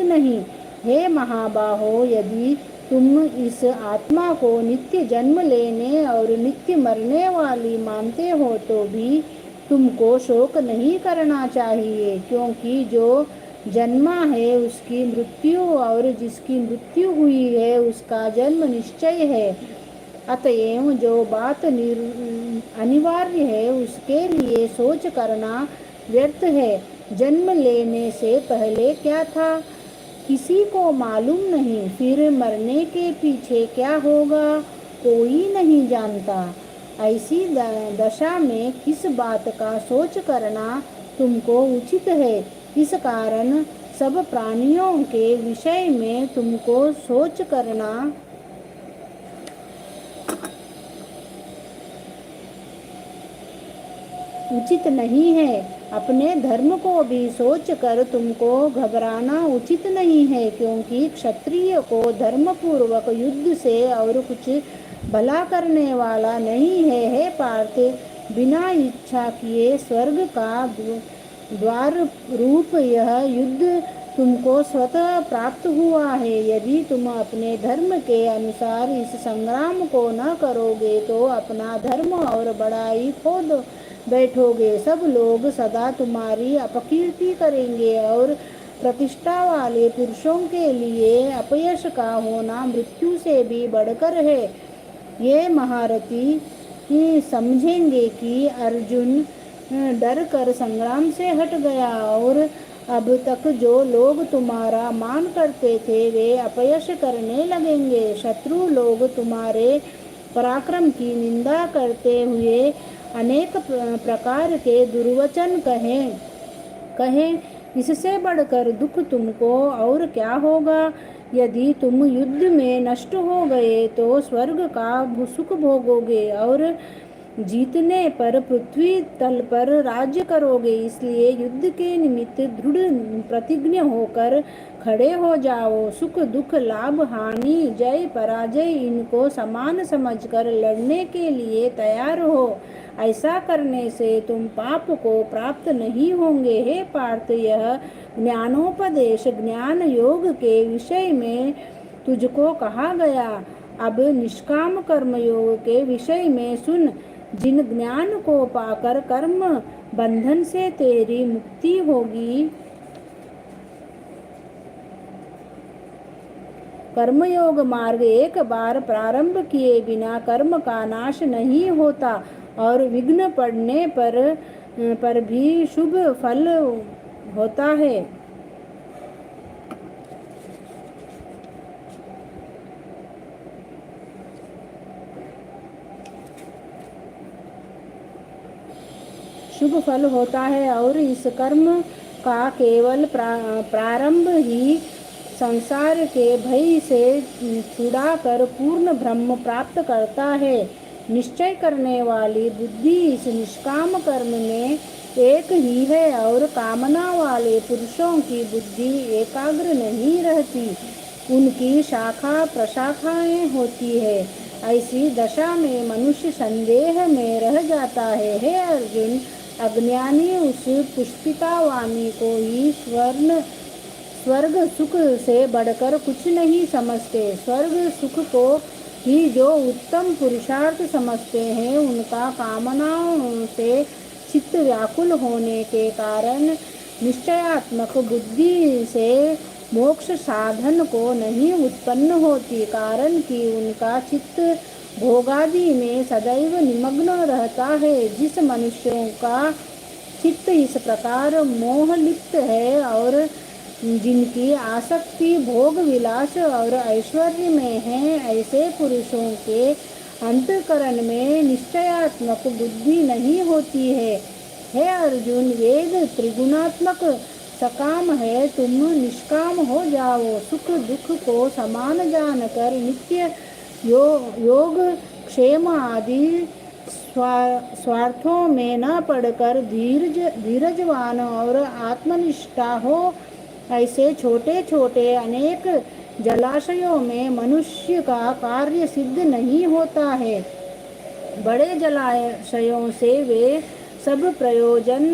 नहीं। हे महाबाहो, यदि तुम इस आत्मा को नित्य जन्म लेने और नित्य मरने वाली मानते हो तो भी तुमको शोक नहीं करना चाहिए, क्योंकि जो जन्मा है उसकी मृत्यु और जिसकी मृत्यु हुई है उसका जन्म निश्चय है। अतएव जो बात अनिवार्य है उसके लिए सोच करना व्यर्थ है। जन्म लेने से पहले क्या था किसी को मालूम नहीं, फिर मरने के पीछे क्या होगा कोई नहीं जानता। ऐसी दशा में किस बात का सोच करना तुमको उचित है। इस कारण सब प्राणियों के विषय में तुमको सोच करना उचित नहीं है। अपने धर्म को भी सोच कर तुमको घबराना उचित नहीं है, क्योंकि क्षत्रिय को धर्म पूर्वक युद्ध से और कुछ भला करने वाला नहीं है। हे पार्थ, बिना इच्छा किए स्वर्ग का द्वार रूप यह युद्ध तुमको स्वतः प्राप्त हुआ है। यदि तुम अपने धर्म के अनुसार इस संग्राम को न करोगे तो अपना धर्म और बड़ाई खो बैठोगे। सब लोग सदा तुम्हारी अपकीर्ति करेंगे और प्रतिष्ठा वाले पुरुषों के लिए अपयश का होना मृत्यु से भी बढ़कर है। ये महारथी समझेंगे कि अर्जुन डर कर संग्राम से हट गया और अब तक जो लोग तुम्हारा मान करते थे वे अपयश करने लगेंगे। शत्रु लोग तुम्हारे पराक्रम की निंदा करते हुए अनेक प्रकार के दुर्वचन कहें। इससे बढ़कर दुख तुमको और क्या होगा। यदि तुम युद्ध में नष्ट हो गए तो स्वर्ग का सुख भोगोगे और जीतने पर पृथ्वी तल पर राज्य करोगे। इसलिए युद्ध के निमित्त दृढ़ प्रतिज्ञ होकर खड़े हो जाओ। सुख दुख लाभ हानि जय पराजय इनको समान समझकर लड़ने के लिए तैयार हो। ऐसा करने से तुम पाप को प्राप्त नहीं होंगे। हे पार्थ, यह ज्ञानोपदेश ज्ञान योग के विषय में तुझको कहा गया। अब निष्काम कर्म योग के विषय में सुन। जिन ज्ञान को पाकर कर्म बंधन से तेरी मुक्ति होगी, कर्मयोग मार्ग एक बार प्रारंभ किए बिना कर्म का नाश नहीं होता और विघ्न पड़ने पर भी शुभ फल होता है। शुभ फल होता है और इस कर्म का केवल प्रारंभ ही संसार के भय से छुड़ाकर पूर्ण ब्रह्म प्राप्त करता है। निश्चय करने वाली बुद्धि इस निष्काम कर्म में एक ही है और कामना वाले पुरुषों की बुद्धि एकाग्र नहीं रहती, उनकी शाखा प्रशाखाएं होती है। ऐसी दशा में मनुष्य संदेह में रह जाता है। हे अर्जुन, अज्ञानी उस पुष्पिता वाणी को ही स्वर्ग सुख से बढ़कर कुछ नहीं समझते। स्वर्ग सुख को ही जो उत्तम पुरुषार्थ समझते हैं, उनका कामनाओं से चित्त व्याकुल होने के कारण निश्चयात्मक बुद्धि से मोक्ष साधन को नहीं उत्पन्न होती, कारण कि उनका चित्त भोगादि में सदैव निमग्न रहता है। जिस मनुष्यों का चित्त इस प्रकार मोहलिप्त है और जिनकी आसक्ति भोग विलास और ऐश्वर्य में है, ऐसे पुरुषों के अंतःकरण में निश्चयात्मक बुद्धि नहीं होती है। हे अर्जुन, वेद त्रिगुणात्मक सकाम है, तुम निष्काम हो जाओ। सुख दुख को समान जानकर नित्य योग क्षेम आदि स्वार्थों में न पड़कर धीरजवान और आत्मनिष्ठा हो। ऐसे छोटे छोटे अनेक जलाशयों में मनुष्य का कार्य सिद्ध नहीं होता है। बड़े जलाशयों से वे सब प्रयोजन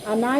अनाय